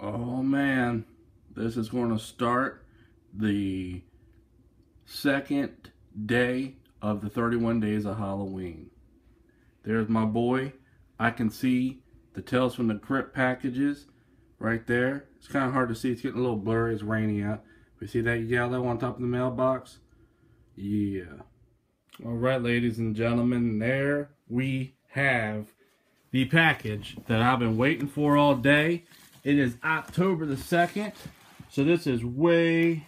Oh man, this is going to start the second day of the 31 days of Halloween. There's my boy. I can see the Tales from the Crypt packages right there. It's kind of hard to see. It's getting a little blurry. It's rainy out. You see that yellow on top of the mailbox? Yeah. All right, ladies and gentlemen, there we have the package that I've been waiting for all day. It is October the 2nd, so this is way,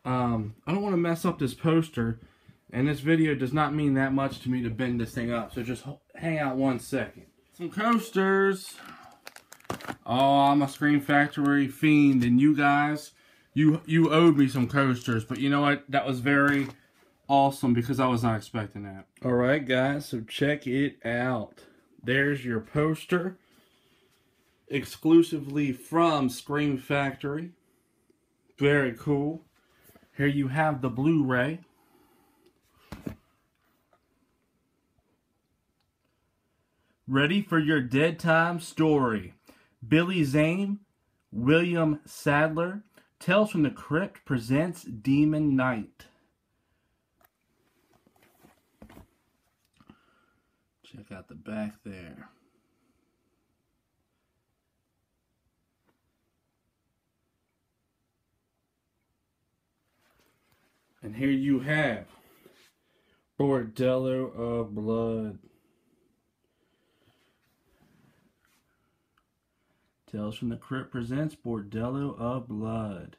I don't want to mess up this poster, and this video does not mean that much to me to bend this thing up, so just hang out 1 second. Some coasters. Oh, I'm a Scream Factory fiend, and you guys, you owed me some coasters, but you know what, that was very awesome because I was not expecting that. Alright guys, so check it out. There's your poster. Exclusively from Scream Factory. Very cool. Here you have the Blu-ray. Ready for your Dead Time story. Billy Zane, William Sadler, Tales from the Crypt presents Demon Knight. Check out the back there. And here you have Bordello of Blood. Tales from the Crypt presents Bordello of Blood.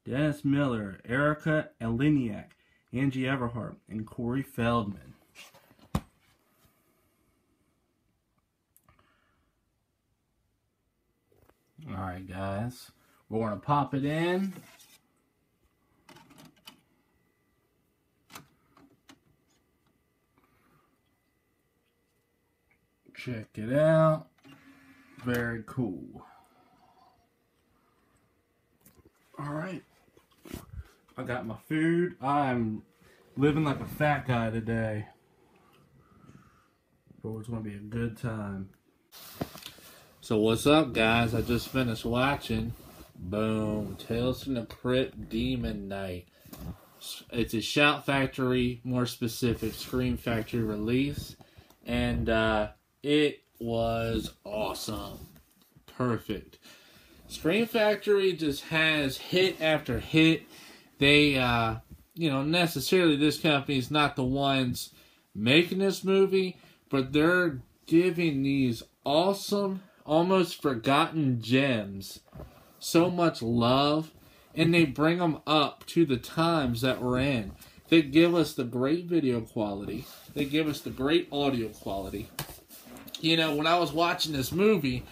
Dennis Miller, Erica Eleniak, Angie Everhart, and Corey Feldman. Alright guys, we're going to pop it in. Check it out. Very cool. Alright. I got my food. I'm living like a fat guy today. But it's going to be a good time. So what's up guys? I just finished watching. Boom. Tales from the Crypt Demon Knight. It's a Shout Factory, more specific, Scream Factory release. And it was awesome. Perfect. Scream Factory just has hit after hit. They, you know, necessarily this company is not the ones making this movie, but they're giving these awesome, almost forgotten gems so much love, and they bring them up to the times that we're in. They give us the great video quality. They give us the great audio quality. You know, when I was watching this movie,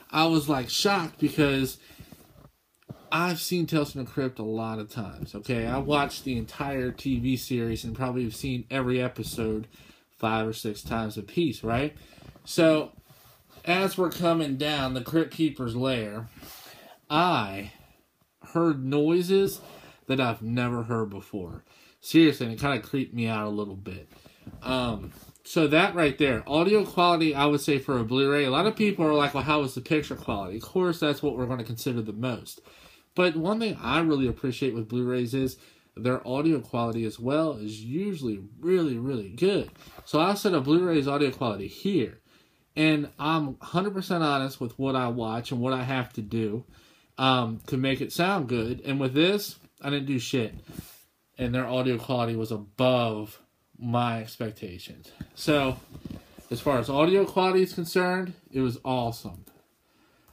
I was like shocked because I've seen Tales from the Crypt a lot of times, okay? I watched the entire TV series and probably have seen every episode 5 or 6 times a piece, right? So, as we're coming down the Crypt Keeper's lair, I heard noises that I've never heard before. Seriously, and it kind of creeped me out a little bit. So that right there, audio quality, I would say for a Blu-ray, a lot of people are like, well, how is the picture quality? Of course, that's what we're going to consider the most. But one thing I really appreciate with Blu-rays is their audio quality as well is usually really, really good. So I set a Blu-ray's audio quality here. And I'm 100% honest with what I watch and what I have to do to make it sound good. And with this, I didn't do shit. And their audio quality was above my expectations. So, as far as audio quality is concerned, it was awesome.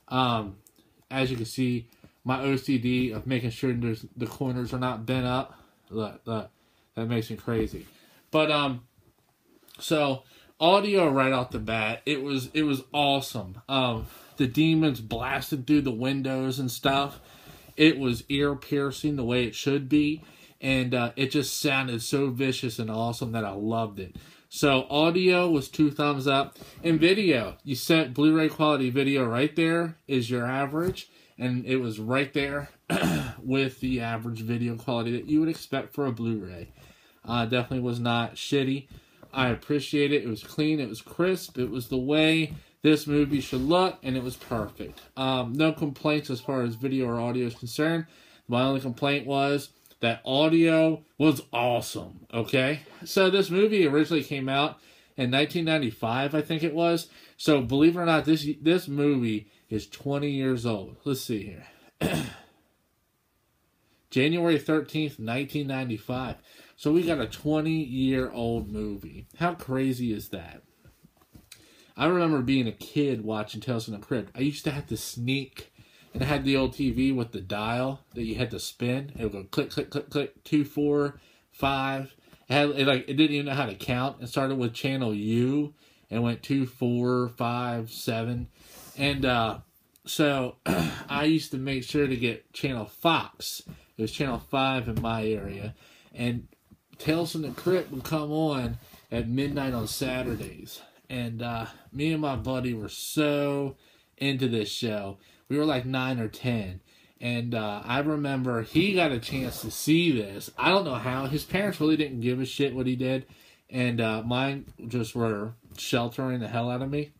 As you can see, my OCD of making sure the corners are not bent up, that makes me crazy. But so audio right off the bat, it was awesome. The demons blasted through the windows and stuff. It was ear piercing the way it should be. And it just sounded so vicious and awesome that I loved it. So audio was 2 thumbs up. And video, you set Blu-ray quality video right there is your average. And it was right there with the average video quality that you would expect for a Blu-ray. Definitely was not shitty. I appreciate it. It was clean. It was crisp. It was the way this movie should look, and it was perfect. No complaints as far as video or audio is concerned. My only complaint was that audio was awesome, okay? So this movie originally came out in 1995, I think it was. So believe it or not, this movie is 20 years old. Let's see here. January 13th, 1995. So we got a 20-year-old movie. How crazy is that? I remember being a kid watching Tales from the Crypt. I used to have to sneak, and I had the old TV with the dial that you had to spin. It would go click, click, click, click, 2, 4, 5. It didn't even know how to count. It started with channel U and went 2, 4, 5, 7. And so I used to make sure to get channel Fox. It was channel 5 in my area. And Tales from the Crypt would come on at midnight on Saturdays. And me and my buddy were so into this show. We were like 9 or 10. And I remember he got a chance to see this. I don't know how. His parents really didn't give a shit what he did. And mine just were sheltering the hell out of me.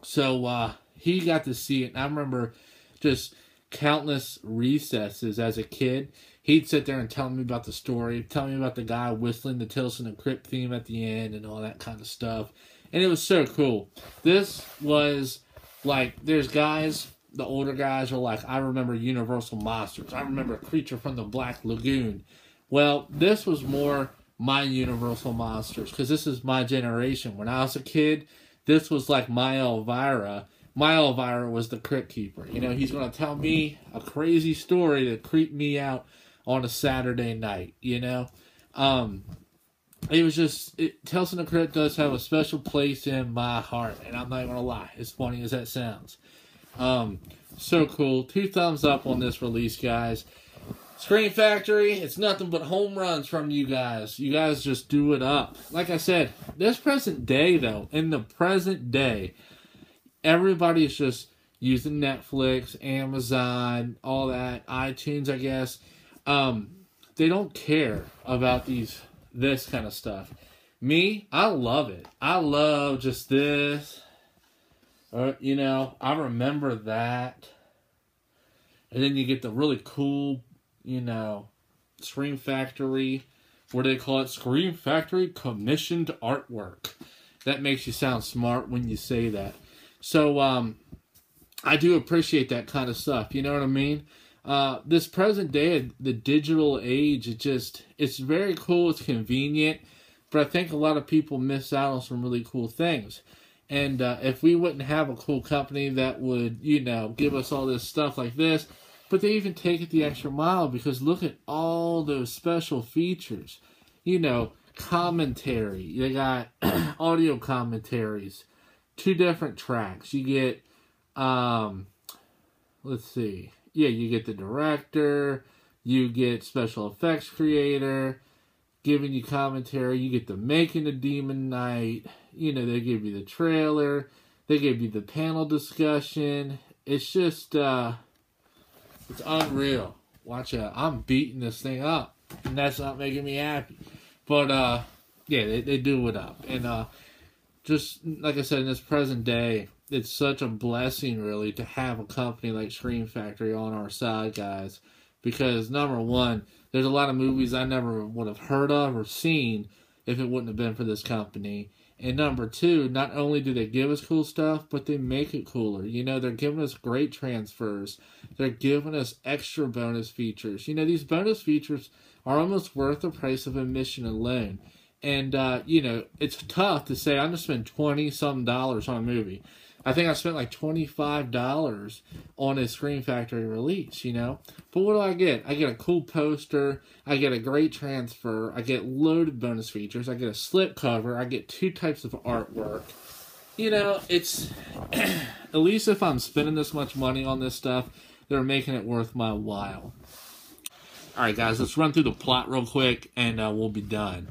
So he got to see it. And I remember just countless recesses as a kid. He'd sit there and tell me about the story. Tell me about the guy whistling the Tales from the Crypt theme at the end and all that kind of stuff. And it was so cool. This was like, there's guys, the older guys are like, I remember Universal Monsters. I remember Creature from the Black Lagoon. Well, this was more my Universal Monsters, because this is my generation. When I was a kid, this was like my Elvira. My Elvira was the Crypt Keeper. You know, he's going to tell me a crazy story to creep me out on a Saturday night, you know. It was just, Tales from the Crypt does have a special place in my heart, and I'm not going to lie, as funny as that sounds. So cool. 2 thumbs up on this release, guys. Scream Factory, it's nothing but home runs from you guys. You guys just do it up. Like I said, this present day, though, in the present day, everybody's just using Netflix, Amazon, all that, iTunes, I guess. They don't care about this kind of stuff. Me, I love it. I love just this. You know, I remember that. And then you get the really cool, you know, Scream Factory. What do they call it? Scream Factory commissioned artwork. That makes you sound smart when you say that. So, I do appreciate that kind of stuff. You know what I mean? This present day, the digital age, it's very cool. It's convenient. But I think a lot of people miss out on some really cool things. And if we wouldn't have a cool company that would, you know, give us all this stuff like this, but they even take it the extra mile, because look at all those special features. You know, commentary. They got audio commentaries. 2 different tracks. You get, let's see. Yeah, you get the director. You get special effects creator giving you commentary. You get the making of Demon Knight. You know, they give you the trailer. They give you the panel discussion. It's just, it's unreal. Watch out. I'm beating this thing up. And that's not making me happy. But, yeah, they do it up. And, just, like I said, in this present day, it's such a blessing, really, to have a company like Scream Factory on our side, guys. Because, number one, there's a lot of movies I never would have heard of or seen if it wouldn't have been for this company. And number two, not only do they give us cool stuff, but they make it cooler. You know, they're giving us great transfers. They're giving us extra bonus features. You know, these bonus features are almost worth the price of admission alone. And, you know, it's tough to say, I'm going to spend $20-some on a movie. I think I spent like $25 on a Scream Factory release, you know? But what do I get? I get a cool poster. I get a great transfer. I get loaded bonus features. I get a slip cover. I get 2 types of artwork. You know, it's... at least if I'm spending this much money on this stuff, they're making it worth my while. Alright, guys, let's run through the plot real quick, and we'll be done.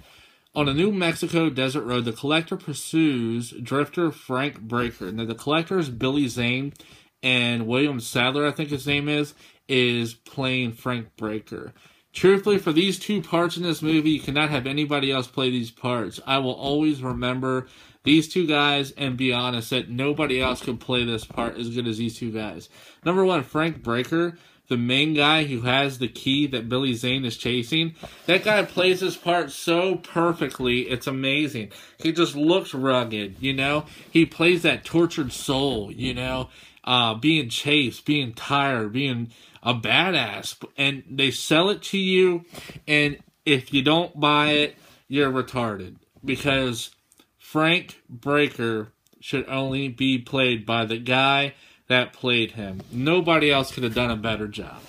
On a New Mexico desert road, the Collector pursues drifter Frank Breaker. Now, the Collector is Billy Zane, and William Sadler, I think his name is playing Frank Breaker. Truthfully, for these 2 parts in this movie, you cannot have anybody else play these parts. I will always remember These two guys, and be honest, that nobody else could play this part as good as these two guys. Number one, Frank Breaker, the main guy who has the key that Billy Zane is chasing. That guy plays his part so perfectly, it's amazing. He just looks rugged, you know? He plays that tortured soul, you know? Being chased, being tired, being a badass. And they sell it to you, and if you don't buy it, you're retarded. Because Frank Breaker should only be played by the guy that played him. Nobody else could have done a better job.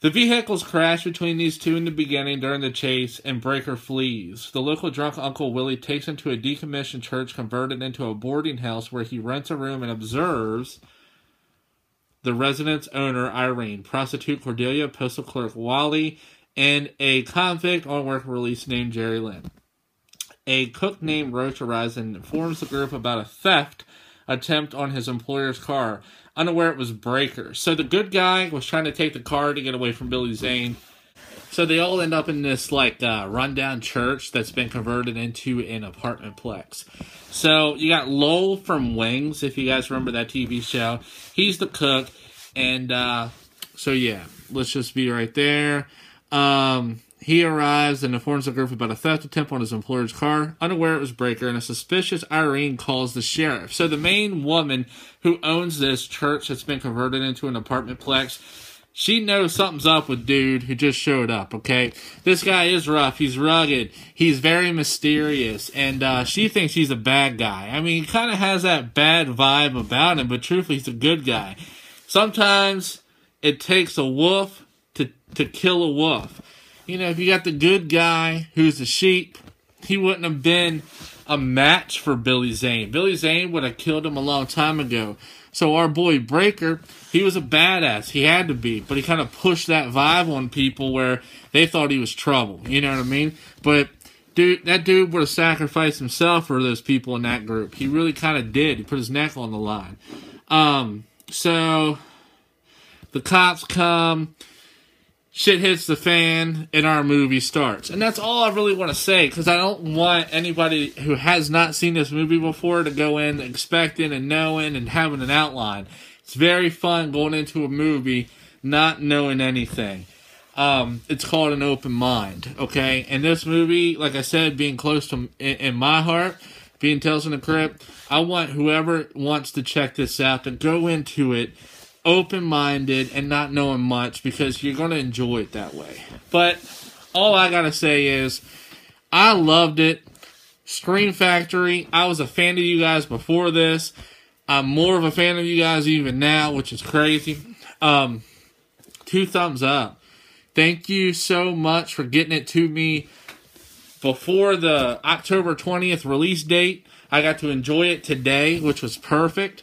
The vehicles crash between these two in the beginning during the chase, and Breaker flees. The local drunk Uncle Willie takes him to a decommissioned church converted into a boarding house where he rents a room and observes the residence owner, Irene, prostitute Cordelia, postal clerk Wally, and a convict on work release named Jerry Lynn. A cook named Roach arrives and informs the group about a theft attempt on his employer's car, unaware it was Breaker. So the good guy was trying to take the car to get away from Billy Zane. So they all end up in this rundown church that's been converted into an apartmentplex. So you got Lowell from Wings, if you guys remember that TV show. He's the cook, and so yeah, let's just be right there. He arrives and informs the group about a theft attempt on his employer's car. Unaware it was Breaker, and a suspicious Irene calls the sheriff. So the main woman who owns this church that's been converted into an apartmentplex, she knows something's up with dude who just showed up, okay? This guy is rough. He's rugged. He's very mysterious, and she thinks he's a bad guy. I mean, he kind of has that bad vibe about him, but truthfully, he's a good guy. Sometimes it takes a wolf to kill a wolf. You know, if you got the good guy who's a sheep, he wouldn't have been a match for Billy Zane. Billy Zane would have killed him a long time ago. So our boy Breaker, he was a badass. He had to be. But he kind of pushed that vibe on people where they thought he was trouble. You know what I mean? But dude, that dude would have sacrificed himself for those people in that group. He really kind of did. He put his neck on the line. So the cops come. Shit hits the fan, and our movie starts. And that's all I really want to say, because I don't want anybody who has not seen this movie before to go in expecting and knowing and having an outline. It's very fun going into a movie not knowing anything. It's called An Open Mind, okay? And this movie, like I said, being close to in my heart, being Tales from the Crypt, I want whoever wants to check this out to go into it open-minded and not knowing much, because you're going to enjoy it that way. But all I got to say is I loved it. Scream Factory, I was a fan of you guys before this. I'm more of a fan of you guys even now, which is crazy. 2 thumbs up. Thank you so much for getting it to me before the October 20th release date. I got to enjoy it today, which was perfect.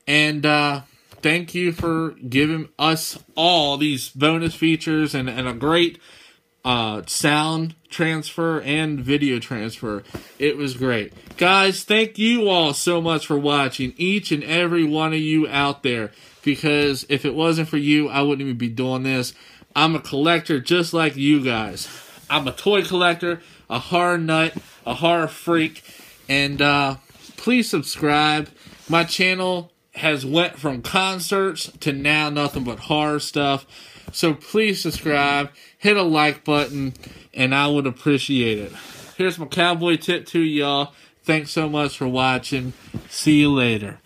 And thank you for giving us all these bonus features and a great sound transfer and video transfer. It was great. Guys, thank you all so much for watching, each and every one of you out there, because if it wasn't for you, I wouldn't even be doing this. I'm a collector just like you guys. I'm a toy collector, a horror nut, a horror freak, and please subscribe. My channel has went from concerts to now nothing but horror stuff. So please subscribe, hit a like button, and I would appreciate it. Here's my cowboy tip to y'all. Thanks so much for watching. See you later.